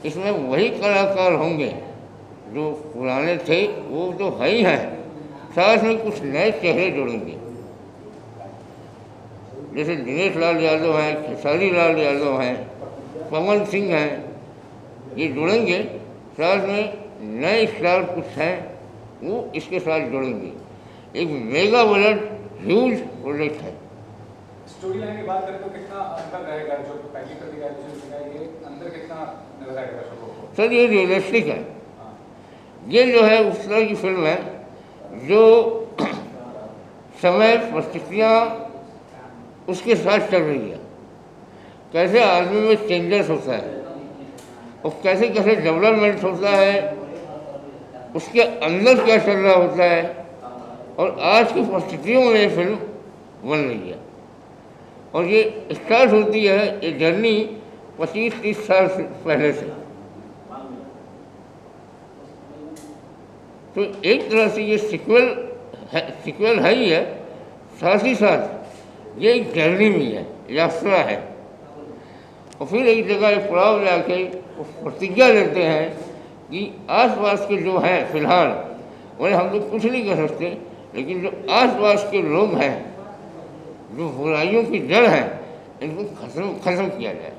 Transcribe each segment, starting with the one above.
इसमें वही कलाकार होंगे जो पुराने थे, वो तो है ही हैं, साथ में कुछ नए चेहरे जुड़ेंगे। जैसे दिनेश लाल यादव हैं, खेसारी लाल यादव हैं, पवन सिंह हैं, ये जुड़ेंगे। साथ में नए स्टार कुछ हैं, वो इसके साथ जुड़ेंगे। एक मेगा बजट ह्यूज प्रोजेक्ट है। स्टोरी लाइन की बात करें तो कितना अंतर रहेगा, जो पहली प्रतिक्रिया ये अंदर कितना नजर आएगा दर्शकों को? सर ये रियलिस्टिक है। ये जो है उस तरह की फिल्म है जो समय परिस्थितियाँ उसके साथ चल रही है, कैसे आदमी में चेंजेस होता है और कैसे कैसे डेवलपमेंट होता है, उसके अंदर क्या चल रहा होता है, और आज की परिस्थितियों में ये फिल्म बन रही है। और ये स्टार्ट होती है ये जर्नी 25-30 साल से पहले से। तो एक तरह से ये सिक्वल है ही है, साथ ही साथ ये एक जर्नी भी है, यात्रा है। और फिर एक जगह एक पड़ाव जाके प्रतिज्ञा लेते हैं कि आसपास के जो हैं फिलहाल उन्हें हम लोग कुछ नहीं कर सकते, लेकिन जो आसपास के लोग हैं, जो बुराइयों की जड़ है, इनको खत्म किया जाए।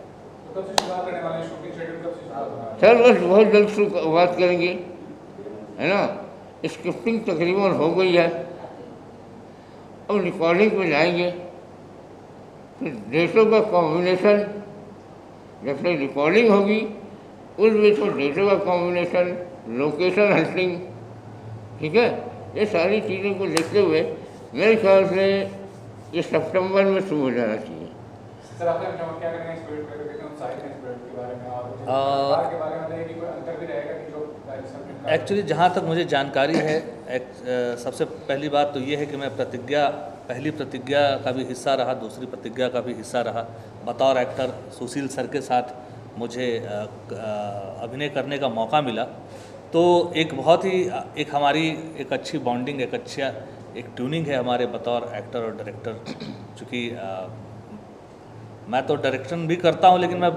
तो कब से शुरुआत करने वाले हैं? शूटिंग शेड्यूल कब से शुरुआत होगा? सर बस बहुत जल्द शुरुआत करेंगे, है ना। स्क्रिप्टिंग तकरीबन हो गई है, अब रिकॉर्डिंग पे जाएंगे। फिर डेटों का कॉम्बिनेशन, जब तक रिकॉर्डिंग होगी उस बीच में डेटों का कॉम्बिनेशन, लोकेशन हंटिंग, ठीक है, ये सारी चीज़ों को देखते हुए मेरे ख्याल से ये सितंबर में शुरू हो जाना चाहिए। सर आप क्या करेंगे इस प्रोजेक्ट पे? कितने उत्साहित हैं इस प्रोजेक्ट के बारे में, और के बारे में बताइए कि कोई अंतर भी रहेगा कि जो एक्चुअली जहाँ तक मुझे जानकारी है, सबसे पहली बात तो ये है कि मैं पहली प्रतिज्ञा का भी हिस्सा रहा, दूसरी प्रतिज्ञा का भी हिस्सा रहा। बतौर एक्टर सुशील सर के साथ मुझे अभिनय करने का मौका मिला, तो एक बहुत ही हमारी एक अच्छी बॉन्डिंग, एक ट्यूनिंग है हमारे बतौर एक्टर और डायरेक्टर। चूँकि मैं तो डायरेक्शन भी करता हूँ, लेकिन मैं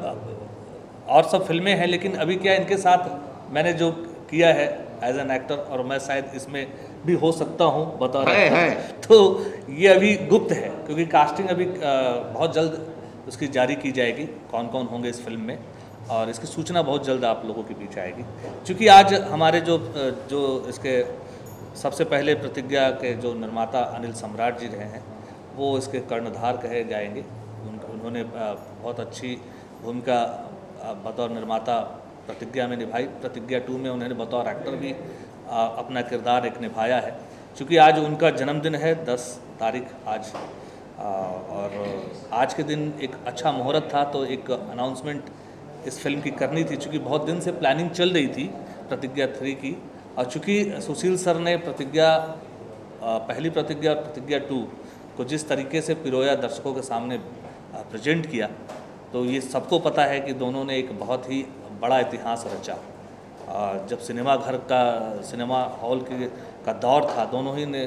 और सब फिल्में हैं, लेकिन अभी क्या इनके साथ मैंने जो किया है एज एन एक्टर, और मैं शायद इसमें भी हो सकता हूँ बतौर एक्टर, तो ये अभी गुप्त है, क्योंकि कास्टिंग अभी बहुत जल्द उसकी जारी की जाएगी, कौन कौन होंगे इस फिल्म में, और इसकी सूचना बहुत जल्द आप लोगों के बीच आएगी। क्योंकि आज हमारे जो इसके सबसे पहले प्रतिज्ञा के जो निर्माता अनिल सम्राट जी रहे हैं, वो इसके कर्णधार कहे जाएंगे। उन्होंने बहुत अच्छी भूमिका बतौर निर्माता प्रतिज्ञा में निभाई। प्रतिज्ञा 2 में उन्होंने बतौर एक्टर भी अपना किरदार एक निभाया है। क्योंकि आज उनका जन्मदिन है 10 तारीख आज, और आज के दिन एक अच्छा मुहूर्त था, तो एक अनाउंसमेंट इस फिल्म की करनी थी। चूँकि बहुत दिन से प्लानिंग चल रही थी प्रतिज्ञा 3 की, और चूँकि सुशील सर ने पहली प्रतिज्ञा और प्रतिज्ञा 2 को जिस तरीके से पिरोया, दर्शकों के सामने प्रेजेंट किया, तो ये सबको पता है कि दोनों ने एक बहुत ही बड़ा इतिहास रचा। जब सिनेमा हॉल का दौर था, दोनों ही ने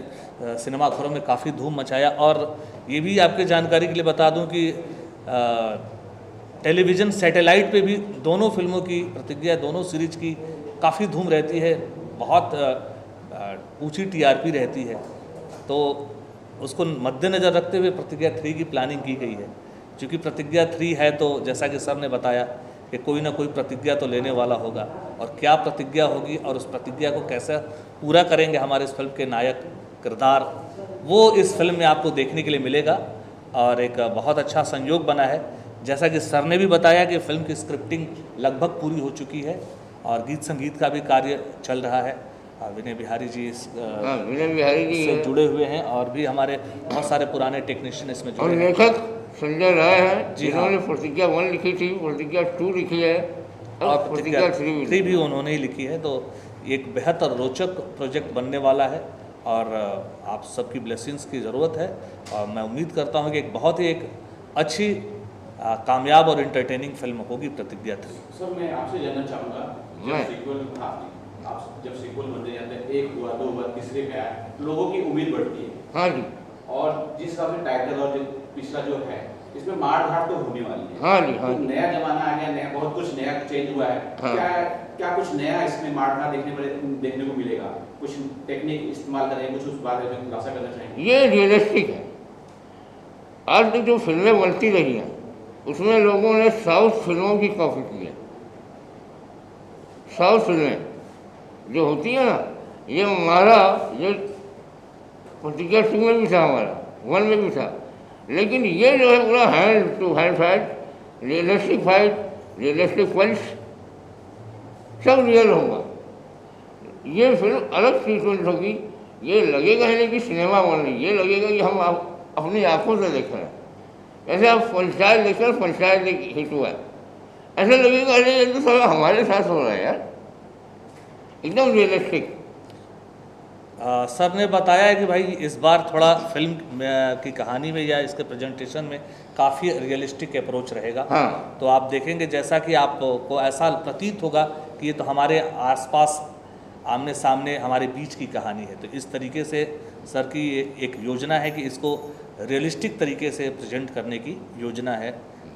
सिनेमा घरों में काफ़ी धूम मचाया। और ये भी आपके जानकारी के लिए बता दूं कि टेलीविज़न सैटेलाइट पे भी दोनों फिल्मों की प्रतिज्ञा, दोनों सीरीज की काफ़ी धूम रहती है, बहुत ऊंची टीआरपी रहती है। तो उसको मद्देनज़र रखते हुए प्रतिज्ञा 3 की प्लानिंग की गई है। क्योंकि प्रतिज्ञा 3 है, तो जैसा कि सर ने बताया कि कोई ना कोई प्रतिज्ञा तो लेने वाला होगा, और क्या प्रतिज्ञा होगी और उस प्रतिज्ञा को कैसे पूरा करेंगे हमारे इस फिल्म के नायक किरदार, वो इस फिल्म में आपको देखने के लिए मिलेगा। और एक बहुत अच्छा संयोग बना है, जैसा कि सर ने भी बताया कि फिल्म की स्क्रिप्टिंग लगभग पूरी हो चुकी है, और गीत संगीत का भी कार्य चल रहा है। विनय बिहारी जी से जुड़े हुए हैं, और भी हमारे बहुत सारे पुराने टेक्नीशियन इसमें जुड़े हैं। लेखक संजय राय हैं, जिन्होंने प्रतिज्ञा 1 लिखी थी, प्रतिज्ञा 2 लिखी है, और प्रतिज्ञा 3 भी उन्होंने ही लिखी है। तो एक बेहद रोचक प्रोजेक्ट बनने वाला है, और आप सबकी ब्लेसिंग्स की ज़रूरत है। और मैं उम्मीद करता हूँ कि एक बहुत ही अच्छी कामयाब और एंटरटेनिंग फिल्म होगी प्रतिज्ञा 3। सर मैं आपसे जानना चाहूँगा, जब सीक्वल बनते जाते हैं, 1 हुआ, 2 हुआ, तीसरे पे आया, लोगों की उम्मीद बढ़ती है। हाँ जी। और जिस हिसाब से टाइटल और जो पिछला जो है इसमें मार धाड़ तो होने वाली है। हाँ जी, हाँ तो जी। नया जमाना आ गया, नया बहुत कुछ नया चेंज हुआ है। हाँ। क्या कुछ नया इसमें मार धाड़ देखने को मिलेगा? कुछ टेक्निक इस्तेमाल करें, कुछ उस बारे में खुलासा करना चाहेंगे? ये रियलिस्टिक है। आज तक जो फिल्में बनती रही हैं उसमें लोगों ने साउथ फिल्मों की कॉपी की है। साउथ फिल्में जो होती है ना, ये हमारा ये प्रतिज्ञा 2 में भी था, हमारा 1 में भी था, लेकिन ये जो है पूरा hand to hand fight, realistic punch, सब रियल होगा। ये फिल्म अलग ट्रीटमेंट होगी। ये लगेगा ही नहीं कि सिनेमा बन रही, ये लगेगा कि हम अपनी आंखों से देख रहे हैं। जैसे आप पंचायत देखकर पंचायत एक हिट हुआ है, ऐसा लगेगा अरे ये तो सब हमारे साथ हो रहा है यार, एकदम रियलिस्टिक। सर ने बताया है कि भाई इस बार थोड़ा फिल्म की कहानी में या इसके प्रेजेंटेशन में काफ़ी रियलिस्टिक अप्रोच रहेगा। हाँ। तो आप देखेंगे जैसा कि आपको ऐसा प्रतीत होगा कि ये तो हमारे आसपास आमने सामने हमारे बीच की कहानी है। तो इस तरीके से सर की एक योजना है कि इसको रियलिस्टिक तरीके से प्रेजेंट करने की योजना है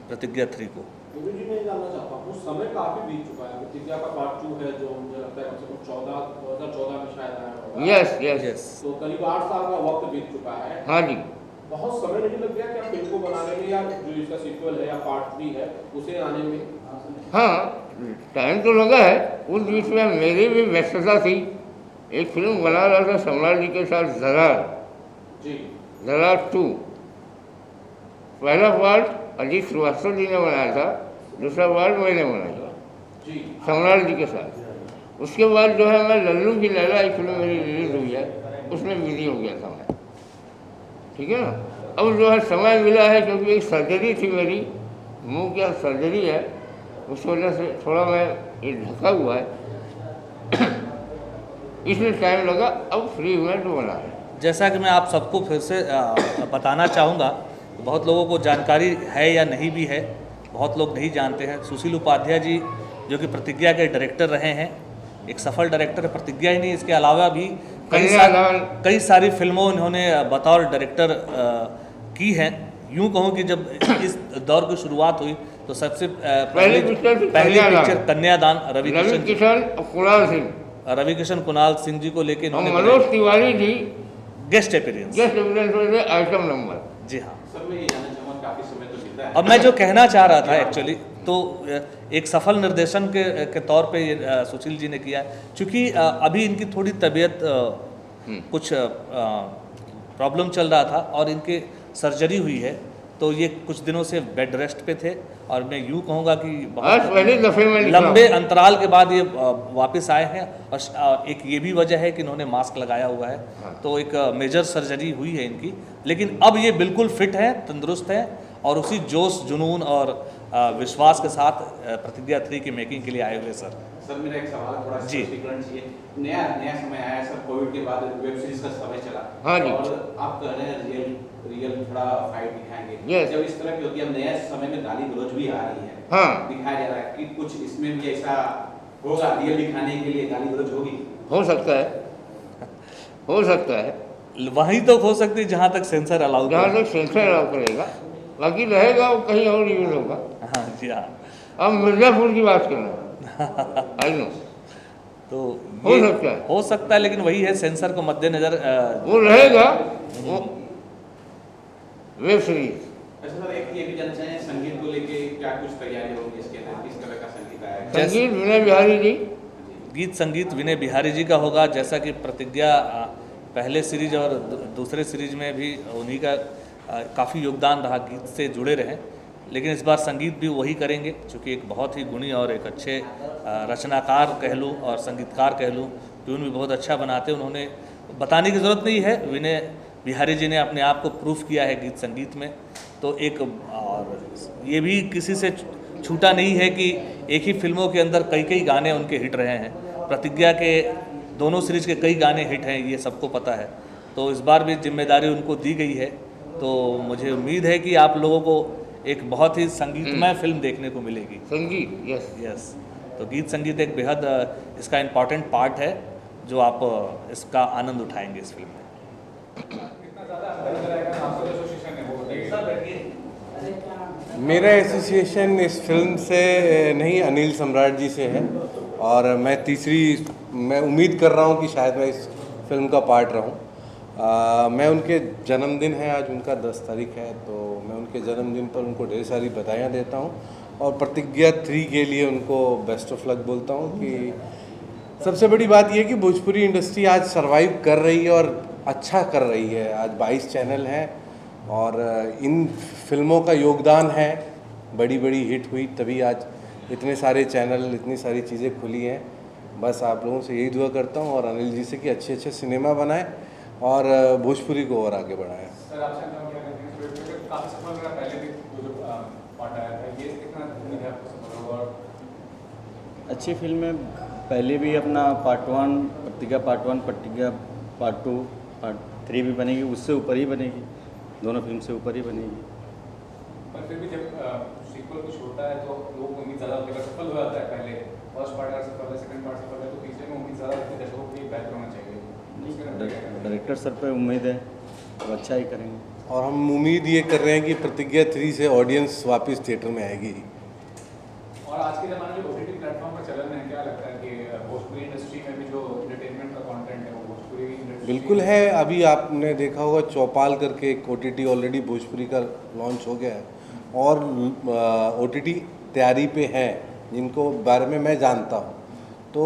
प्रतिज्ञा 3 को। जी मैं जानना चाहता हूँ, समय काफी बीत चुका है। प्रतिज्ञा का पार्ट 2 है जो मुझे लगता है कम से कम 2014 में शायद आया होगा। यस। तो करीब 8 साल का वक्त बीत चुका है। हाँ जी। बहुत समय नहीं लग गया क्या फिल्म को बनाने में, या जो इसका सीक्वल है या पार्ट 3 है उसे आने में? हाँ, टाइम तो लगा है। उस बीच में मेरी भी व्यस्तता थी। एक फिल्म बना रहा था सम्राट जी के साथ, ज़रार 2। पहला पार्ट अजीत श्रीवास्तव जी ने बनाया था, दूसरा पार्ट मैंने बनाया सम्राट जी के साथ। उसके बाद जो है मैं लल्लू की लैला एक फिल्म मेरी रिलीज हुई है, उसमें बिजी हो गया था मैं, ठीक है ना। अब जो है समय मिला है, क्योंकि एक सर्जरी थी मेरी, मुंह की सर्जरी है, उस वजह से थोड़ा मैं ये ढका हुआ है इसलिए टाइम लगा। अब फ्री हुआ तो बना है। जैसा कि मैं आप सबको फिर से बताना चाहूँगा, बहुत लोगों को जानकारी है या नहीं भी है, बहुत लोग नहीं जानते हैं। सुशील उपाध्याय जी जो कि प्रतिज्ञा के डायरेक्टर रहे हैं, एक सफल डायरेक्टर है। प्रतिज्ञा ही नहीं, इसके अलावा भी कई सारी फिल्मों इन्होंने बतौर डायरेक्टर की हैं। यूँ कहूँ कि जब इस दौर की शुरुआत हुई तो सबसे पहली पिक्चर कन्यादान रवि किशन कुणाल सिंह जी को लेके इन्होंने Manoj Tiwari ji guest appearance item number. जी हाँ। सर मैं ये जानना चाहूँगा, काफी समय तो बीता है। अब मैं जो कहना चाह रहा था एक्चुअली, तो एक सफल निर्देशन के तौर पे ये सुशील जी ने किया है। चूँकि अभी इनकी थोड़ी तबीयत कुछ प्रॉब्लम चल रहा था और इनके सर्जरी हुई है, तो ये कुछ दिनों से बेड रेस्ट पे थे। और मैं यूँ कहूँगा कि बहुत लंबे अंतराल के बाद ये वापस आए हैं। और एक ये भी वजह है कि इन्होंने मास्क लगाया हुआ है। हाँ। तो एक मेजर सर्जरी हुई है इनकी, लेकिन अब ये बिल्कुल फिट हैं, तंदुरुस्त हैं और उसी जोश जुनून और विश्वास के साथ प्रतिज्ञा 3 की मेकिंग के लिए आए हुए सर। सर मेरा एक सवाल थोड़ा जी। स्पष्टीकरण चाहिए। नया समय आया सर, कोविड के बाद वेब सीरीज का समय चला। हाँ जी। और आप कह रहे हैं रियल थोड़ा फाइट दिखाएंगे। Yes। जब इस तरह की होती है, अब नया समय में गाली गलौज भी आ रही है। हाँ। दिखाया जा रहा है कि कुछ इसमें भी ऐसा होगा, रियल दिखाने के लिए गाली गलौज होगी। हो सकता है वहीं तो हो सकती है जहाँ तक सेंसर अलाउ जहाँ तक सेंसर अलाउ करेगा, बाकी रहेगा वो कहीं और यूज होगा। हाँ जी हाँ। अब मिर्जापुर की बात करना आई नो, तो हो सकता है लेकिन वही है, सेंसर को मद्देनजर वो रहेगा वो वेब सीरीज। अच्छा सर, एक ये भी जानना चाहिए, संगीत को लेके क्या कुछ तैयारी होगी इसके अंदर, किस तरह का संगीत आएगा? संगीत विनय बिहारी जी, गीत संगीत विनय बिहारी जी का होगा। जैसा कि प्रतिज्ञा पहले सीरीज और दूसरे सीरीज में भी उन्हीं का काफ़ी योगदान रहा, गीत से जुड़े रहे। लेकिन इस बार संगीत भी वही करेंगे, क्योंकि एक बहुत ही गुणी और एक अच्छे रचनाकार कह लूँ और संगीतकार कह लूँ, ट्यून भी बहुत अच्छा बनाते हैं। उन्होंने बताने की ज़रूरत नहीं है, विनय बिहारी जी ने अपने आप को प्रूफ किया है गीत संगीत में। तो एक और ये भी किसी से छूटा नहीं है कि एक ही फिल्मों के अंदर कई गाने उनके हिट रहे हैं। प्रतिज्ञा के दोनों सीरीज के कई गाने हिट हैं, ये सबको पता है। तो इस बार भी जिम्मेदारी उनको दी गई है, तो मुझे उम्मीद है कि आप लोगों को एक बहुत ही संगीतमय फिल्म देखने को मिलेगी। संगीत यस। तो गीत संगीत एक बेहद इसका इम्पॉर्टेंट पार्ट है, जो आप इसका आनंद उठाएंगे इस फिल्म में। कितना ज़्यादा अंतर नजर आएगा आपको एसोसिएशन है वो बताइए। मेरा एसोसिएशन इस फिल्म से नहीं, अनिल सम्राट जी से है। और मैं उम्मीद कर रहा हूँ कि शायद मैं इस फिल्म का पार्ट रहूँ। मैं उनके जन्मदिन है आज, उनका 10 तारीख है, तो मैं उनके जन्मदिन पर उनको ढेर सारी बधाइयाँ देता हूँ और प्रतिज्ञा 3 के लिए उनको बेस्ट ऑफ लक बोलता हूँ। कि सबसे बड़ी बात यह है कि भोजपुरी इंडस्ट्री आज सरवाइव कर रही है और अच्छा कर रही है। आज 22 चैनल हैं और इन फिल्मों का योगदान है, बड़ी बड़ी हिट हुई तभी आज इतने सारे चैनल, इतनी सारी चीज़ें खुली हैं। बस आप लोगों से यही दुआ करता हूँ और अनिल जी से कि अच्छे अच्छे सिनेमा बनाएं और भोजपुरी को और आगे बढ़ाएं। सर आपसे हम क्या कहते हैं, काफ़ी सफल रहा पहले भी वो जो पार्ट आया था, ये कितना उम्मीद है आपको सफल होगा? और अच्छी फिल्म है। पहले भी अपना पार्ट 1 प्रतिज्ञा पार्ट 1, प्रतिज्ञा पार्ट 2, पार्ट 3 भी बनेगी, उससे ऊपर ही बनेगी, दोनों फिल्म से ऊपर ही बनेगी। पर फिर भी जब सीक्वल कुछ होता है तो लोगों को उम्मीद ज़्यादा होती है, सफल हो जाता है पहले फर्स्ट पार्ट अगर सफल है, सेकंड पार्ट सफल है, तो तीसरे में उम्मीद ज़्यादा होती है दर्शकों को बेहतर होना चाहिए। डायरेक्टर सर पे उम्मीद है, वो अच्छा ही करेंगे। और हम उम्मीद ये कर रहे हैं कि प्रतिज्ञा 3 से ऑडियंस वापस थिएटर में आएगी। और आज के ज़माने में OTT प्लेटफॉर्म का चलन है, क्या लगता है कि भोजपुरी इंडस्ट्री में भी जो एंटरटेनमेंट का कंटेंट है वो भोजपुरी इंडस्ट्री बिल्कुल है। अभी आपने देखा होगा चौपाल करके एक OTT ऑलरेडी भोजपुरी का लॉन्च हो गया है और OTT तैयारी पे है, जिनको बारे में मैं जानता हूँ। तो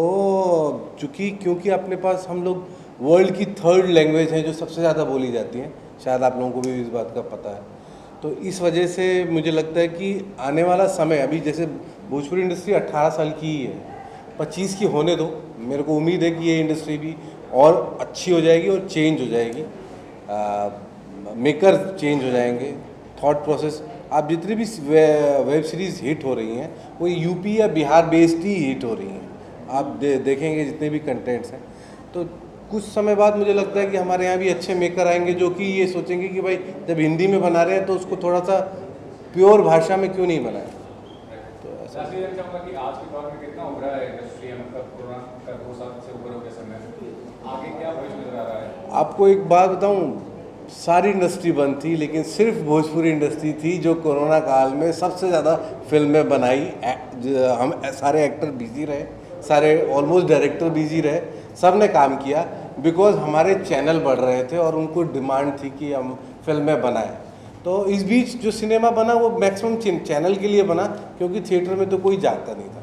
क्योंकि अपने पास हम लोग वर्ल्ड की 3rd लैंग्वेज है जो सबसे ज़्यादा बोली जाती है, शायद आप लोगों को भी इस बात का पता है। तो इस वजह से मुझे लगता है कि आने वाला समय, अभी जैसे भोजपुरी इंडस्ट्री 18 साल की ही है, 25 की होने दो। मेरे को उम्मीद है कि ये इंडस्ट्री भी और अच्छी हो जाएगी और चेंज हो जाएगी, मेकर चेंज हो जाएंगे, थॉट प्रोसेस। आप जितनी भी वेब सीरीज़ हिट हो रही हैं वो यूपी या बिहार बेस्ड ही हिट हो रही हैं। आप देखेंगे जितने भी कंटेंट्स हैं, तो कुछ समय बाद मुझे लगता है कि हमारे यहाँ भी अच्छे मेकर आएंगे जो कि ये सोचेंगे कि भाई जब हिंदी में बना रहे हैं तो उसको थोड़ा सा प्योर भाषा में क्यों नहीं बनाएं। तो ऐसा चाहूँगा कि आज के दौर में कितना उभरा है इंडस्ट्री, मतलब कोरोना का 2 साल से ऊपर हो गया समय, आगे क्या भविष्य नजर आ रहा है? आपको एक बात बताऊं, सारी इंडस्ट्री बंद थी लेकिन सिर्फ भोजपुरी इंडस्ट्री थी जो कोरोना काल में सबसे ज़्यादा फिल्में बनाई। हम सारे एक्टर बिजी रहे, सारे ऑलमोस्ट डायरेक्टर बिजी रहे, सब ने काम किया बिकॉज हमारे चैनल बढ़ रहे थे और उनको डिमांड थी कि हम फिल्में बनाएं। तो इस बीच जो सिनेमा बना वो मैक्सिमम चैनल के लिए बना, क्योंकि थिएटर में तो कोई जाता नहीं था।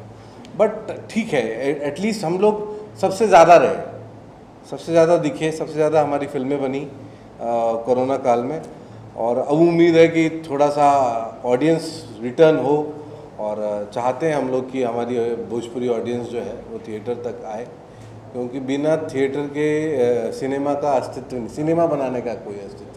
बट ठीक है, एटलीस्ट हम लोग सबसे ज़्यादा रहे, सबसे ज़्यादा दिखे, सबसे ज़्यादा हमारी फिल्में बनी कोरोना काल में। और अब उम्मीद है कि थोड़ा सा ऑडियंस रिटर्न हो और चाहते हैं हम लोग कि हमारी भोजपुरी ऑडियंस जो है वो थिएटर तक आए, क्योंकि बिना थिएटर के सिनेमा का अस्तित्व नहीं, सिनेमा बनाने का कोई अस्तित्व